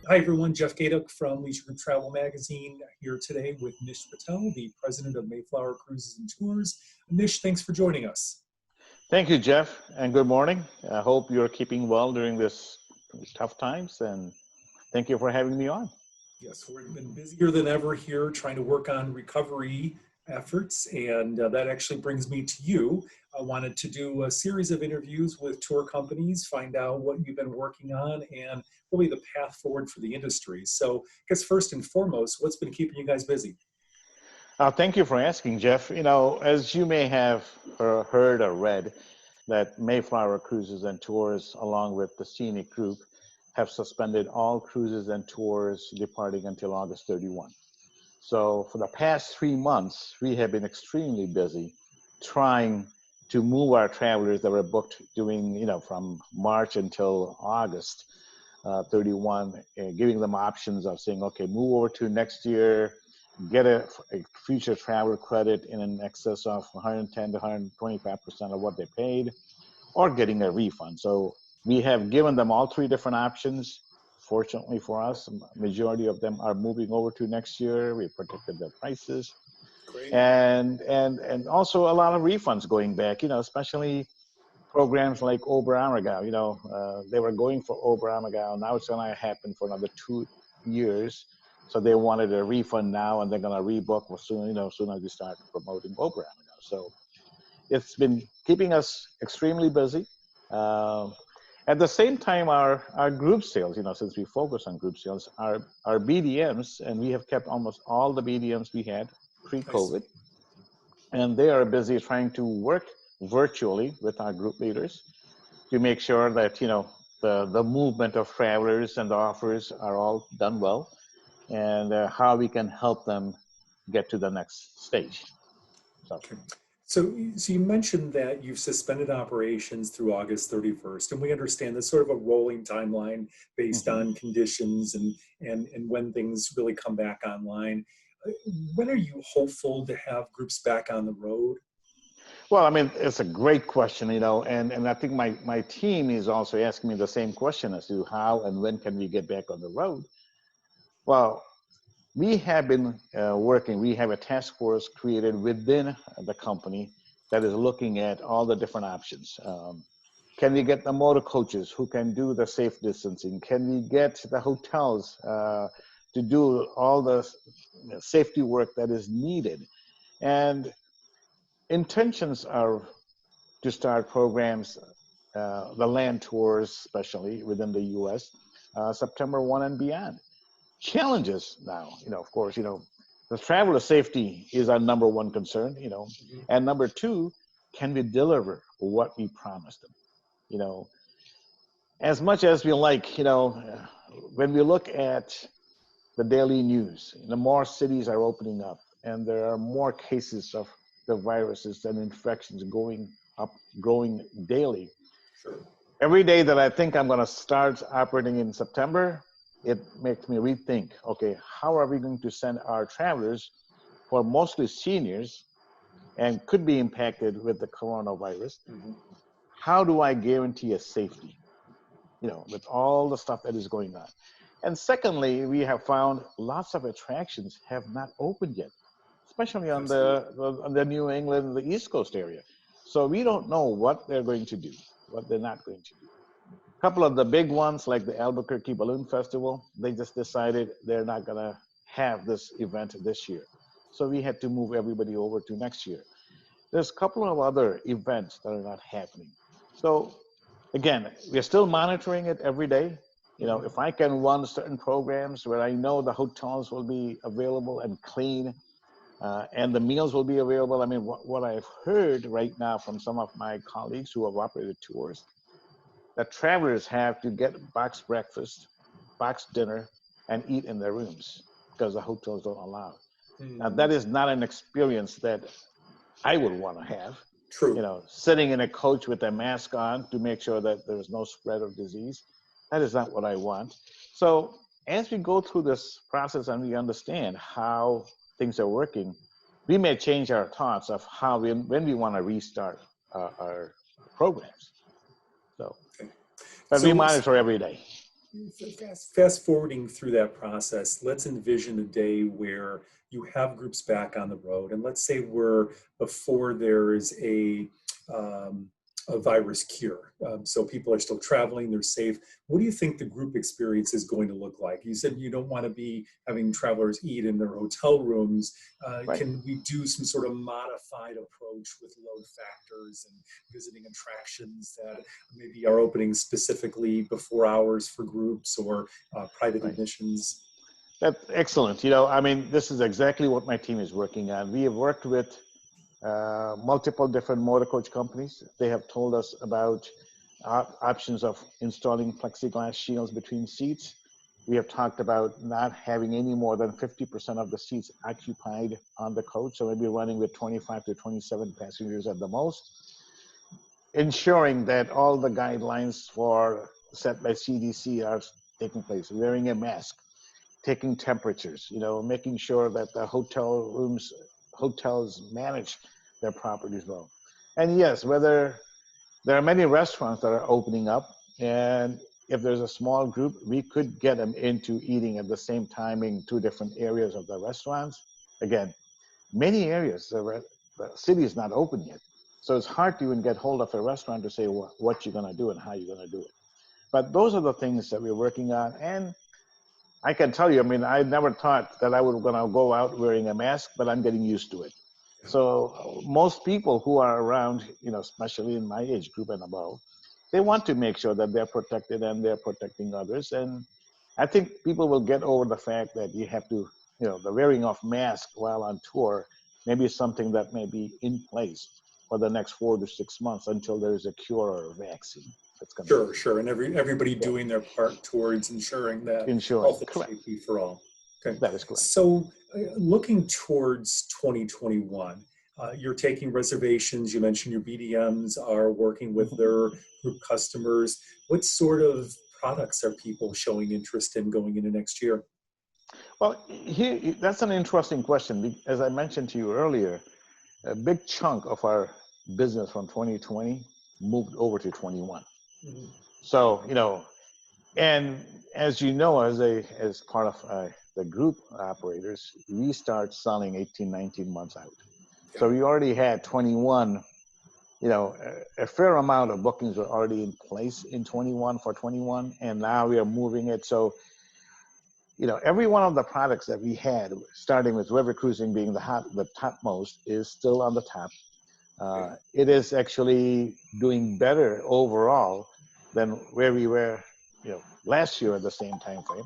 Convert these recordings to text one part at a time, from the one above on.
Hi everyone, Jeff Gaduk from Leisure Group Travel Magazine here today with Nish Patel, the president of Mayflower Cruises and Tours. Nish, thanks for joining us. Thank you, Jeff, and good morning. I hope you're keeping well during these tough times, and thank you for having me on. Yes, we've been busier than ever here trying to work on recovery efforts, and that actually brings me to you. I wanted to do a series of interviews with tour companies, find out what you've been working on, and really the path forward for the industry. So I guess first and foremost, what's been keeping you guys busy? Thank you for asking, Jeff. As you may have heard or read, that Mayflower Cruises and Tours, along with the Scenic Group, have suspended all cruises and tours departing until August 31. So for the past 3 months, we have been extremely busy trying to move our travelers that were booked doing, from March until August 31, giving them options of saying, okay, move over to next year, get a future travel credit in an excess of 110 to 125% of what they paid, or getting a refund. So we have given them all 3 different options. Fortunately for us, a majority of them are moving over to next year. We protected their prices. Great. And also a lot of refunds going back, especially programs like Oberammergau. They were going for Oberammergau. Now it's going to happen for another 2 years. So they wanted a refund now, and they're going to rebook soon as we start promoting Oberammergau. So it's been keeping us extremely busy. At the same time, our group sales, since we focus on group sales, our BDMs, and we have kept almost all the BDMs we had pre-COVID, and they are busy trying to work virtually with our group leaders to make sure that, the movement of travelers and the offers are all done well, and how we can help them get to the next stage. So you mentioned that you've suspended operations through August 31st, and we understand that's sort of a rolling timeline based on conditions and when things really come back online. When are you hopeful to have groups back on the road? Well, it's a great question, and I think my team is also asking me the same question as to how and when can we get back on the road. Well, we have been working. We have a task force created within the company that is looking at all the different options. Can we get the motor coaches who can do the safe distancing? Can we get the hotels to do all the safety work that is needed? And intentions are to start programs, the land tours, especially within the U.S., September 1 and beyond. Challenges now, of course, the traveler safety is our number 1 concern, and number 2, can we deliver what we promised them? As much as we like, when we look at the daily news, more cities are opening up, and there are more cases of the viruses and infections growing daily. Sure. Every day that I think I'm going to start operating in September, it makes me rethink, okay, how are we going to send our travelers, who are mostly seniors and could be impacted with the coronavirus? How do I guarantee a safety, with all the stuff that is going on? And secondly, we have found lots of attractions have not opened yet, especially on the New England, the East Coast area. So we don't know what they're going to do, what they're not going to do. A couple of the big ones, like the Albuquerque Balloon Festival, they just decided they're not going to have this event this year. So we had to move everybody over to next year. There's a couple of other events that are not happening. So again, we're still monitoring it every day. If I can run certain programs where I know the hotels will be available and clean, and the meals will be available. What I've heard right now from some of my colleagues who have operated tours, that travelers have to get boxed breakfast, boxed dinner, and eat in their rooms because the hotels don't allow it. Now, that is not an experience that I would want to have. True. Sitting in a coach with a mask on to make sure that there's no spread of disease. That is not what I want. So as we go through this process and we understand how things are working, we may change our thoughts of when we want to restart our programs. But we monitor every day. Fast forwarding through that process, let's envision a day where you have groups back on the road, and let's say we're before there is um, a virus cure. So people are still traveling, they're safe. What do you think the group experience is going to look like? You said you don't want to be having travelers eat in their hotel rooms. Right. Can we do some sort of modified approach with load factors and visiting attractions that maybe are opening specifically before hours for groups or private Right. admissions? That's excellent. You know, I mean, this is exactly what my team is working on. We have worked with multiple different motor coach companies. They have told us about options of installing plexiglass shields between seats. We have talked about not having any more than 50% of the seats occupied on the coach, so maybe running with 25 to 27 passengers at the most. Ensuring that all the guidelines for set by CDC are taking place, wearing a mask, taking temperatures, you know, making sure that the hotels manage their properties well. And yes, whether there are many restaurants that are opening up, and if there's a small group, we could get them into eating at the same time in two different areas of the restaurants. Again, many areas, the city is not open yet. So it's hard to even get hold of a restaurant to say what you're going to do and how you're going to do it. But those are the things that we're working on. And I can tell you, I mean, I never thought that I was going to go out wearing a mask, but I'm getting used to it. So most people who are around, you know, especially in my age group and above, they want to make sure that they're protected and they're protecting others. And I think people will get over the fact that you have to, you know, the wearing of mask while on tour may be something that may be in place for the next 4 to 6 months until there is a cure or a vaccine that's going to be, Sure, sure. And everybody yeah, doing their part towards ensuring that ensuring. health and Correct. safety for all. Okay. That is correct. So looking towards 2021, you're taking reservations. You mentioned your BDMs are working with Mhm. their group customers. What sort of products are people showing interest in going into next year? Well, here, that's an interesting question. As I mentioned to you earlier, a big chunk of our business from 2020 moved over to 21. Mhm. So, you know, and as you know, as part of the group operators, we start selling 18, 19 months out. So Got it. we already had 21, you know, a fair amount of bookings were already in place in 21 for 21, and now we are moving it. So, you know, every one of the products that we had, starting with river cruising being the topmost, is still on the top. Okay. It is actually doing better overall than where we were, you know, last year at the same time frame.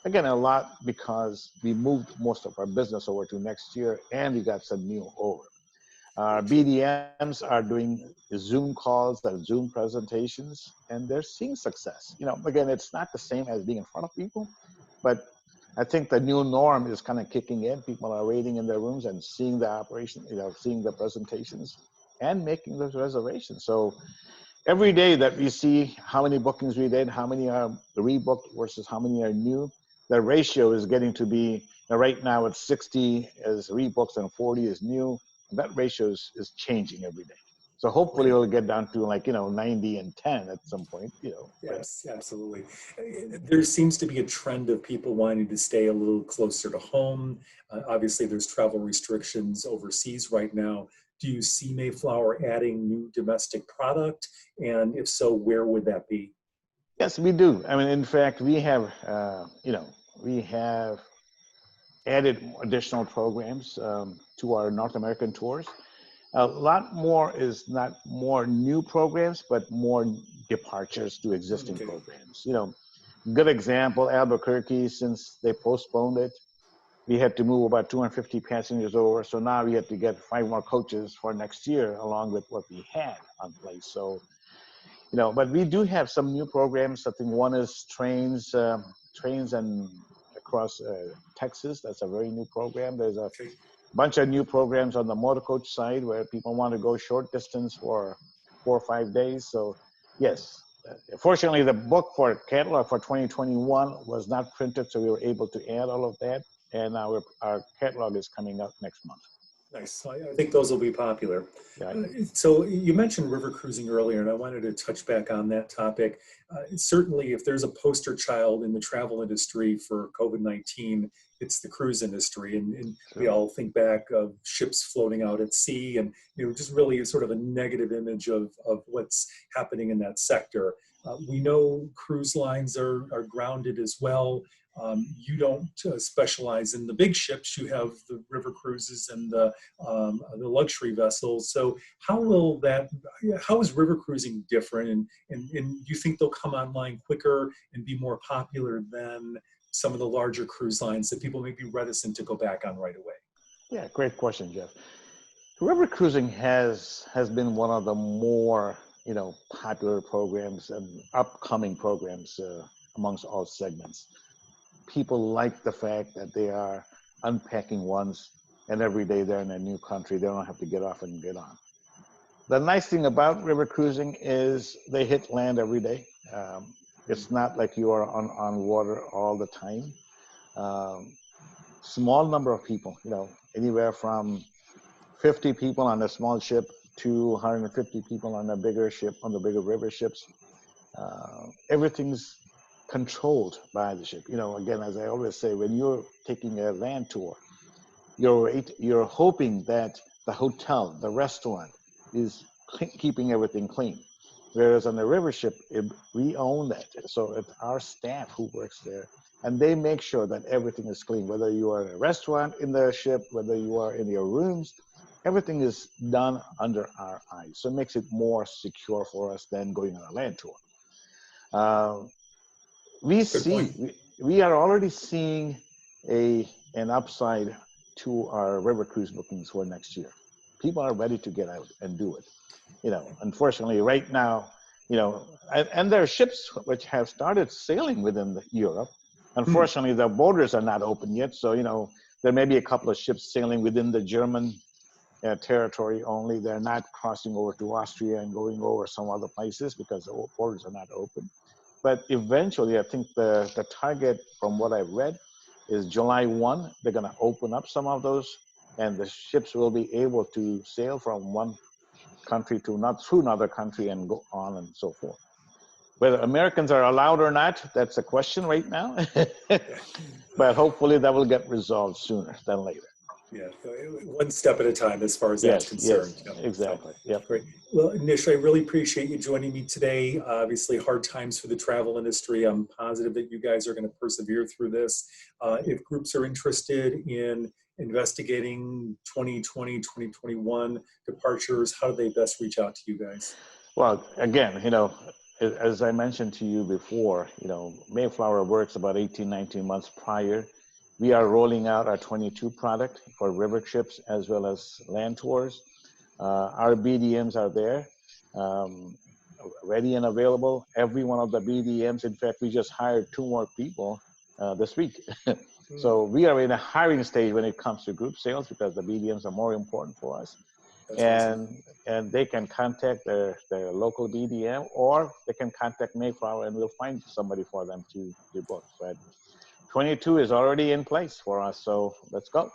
Again, a lot because we moved most of our business over to next year, and we got some new over. Our Gotcha. BDMs are doing Zoom calls and Zoom presentations, and they're seeing success. You know, again, it's not the same as being in front of people, but I think the new norm is kind of kicking in. People are waiting in their rooms and seeing the operation, you know, seeing the presentations and making those reservations. So every day that we see how many bookings we did, how many are rebooked versus how many are new, the ratio is getting to be, right now it's 60 as rebooks and 40 is new. And that ratio is changing every day. So hopefully Okay. it'll get down to like, you know, 90 and 10 at some point, you know. But Yes, absolutely. There seems to be a trend of people wanting to stay a little closer to home. Obviously, there's travel restrictions overseas right now. Do you see Mayflower adding new domestic product? And if so, where would that be? yes, we do. I mean, in fact, we have, you know, we have added additional programs to our North American tours. A lot more is not more new programs, but more departures to existing Okay. programs. You know, good example, Albuquerque, since they postponed it, we had to move about 250 passengers over. So now we have to get 5 more coaches for next year, along with what we had on place. So, you know, but we do have some new programs. I think one is trains and across Texas. That's a very new program. There's a Okay. bunch of new programs on the motor coach side where people want to go short distance for 4 or 5 days. So yes, fortunately the book for catalog for 2021 was not printed, so we were able to add all of that. And now our catalog is coming out next month. Nice. I think those will be popular. Yeah. So you mentioned river cruising earlier, and I wanted to touch back on that topic. Certainly, if there's a poster child in the travel industry for COVID-19, it's the cruise industry. And we Sure. all think back of ships floating out at sea and, just really sort of a negative image of what's happening in that sector. We know cruise lines are grounded as well. You don't specialize in the big ships. You have the river cruises and the luxury vessels. So how is river cruising different? And you think they'll come online quicker and be more popular than some of the larger cruise lines that people may be reticent to go back on right away? Yeah, great question, Jeff. River cruising has been one of the more popular programs and upcoming programs amongst all segments. People like the fact that they are unpacking once, and every day they're in a new country. They don't have to get off and get on. The nice thing about river cruising is they hit land every day. It's not like you are on water all the time. Small number of people, anywhere from 50 people on a small ship to 150 people on a bigger ship, on the bigger river ships. Everything's controlled by the ship. Again, as I always say, when you're taking a land tour, you're hoping that the hotel, the restaurant is keeping everything clean. Whereas on the river ship, we own that. So it's our staff who works there, and they make sure that everything is clean. Whether you are in a restaurant in the ship, whether you are in your rooms, everything is done under our eyes. So it makes it more secure for us than going on a land tour. We are already seeing an upside to our river cruise bookings for next year. People are ready to get out and do it. Unfortunately, right now, and there are ships which have started sailing within Europe. Unfortunately, the borders are not open yet. So, there may be a couple of ships sailing within the German territory only. They're not crossing over to Austria and going over some other places because the borders are not open. But eventually, I think the target, from what I've read, is July 1. They're going to open up some of those, and the ships will be able to sail from one country to through another country and go on and so forth. Whether Americans are allowed or not, that's a question right now. But hopefully that will get resolved sooner than later. Yeah, one step at a time as far as that's concerned. Yes, exactly. So, yep. Great. Well, Nish, I really appreciate you joining me today. Obviously, hard times for the travel industry. I'm positive that you guys are going to persevere through this. If groups are interested in investigating 2020, 2021 departures, how do they best reach out to you guys? Well, again, as I mentioned to you before, Mayflower works about 18, 19 months prior. We are rolling out our 22 product for river trips as well as land tours. Our BDMs are there, ready and available. Every one of the BDMs, in fact, we just hired 2 more people this week. So we are in a hiring stage when it comes to group sales because the BDMs are more important for us. That's awesome. And they can contact their local BDM, or they can contact Mayflower, and we'll find somebody for them to book. But 22 is already in place for us, so let's go.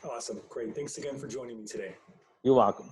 Awesome. Great. Thanks again for joining me today. You're welcome.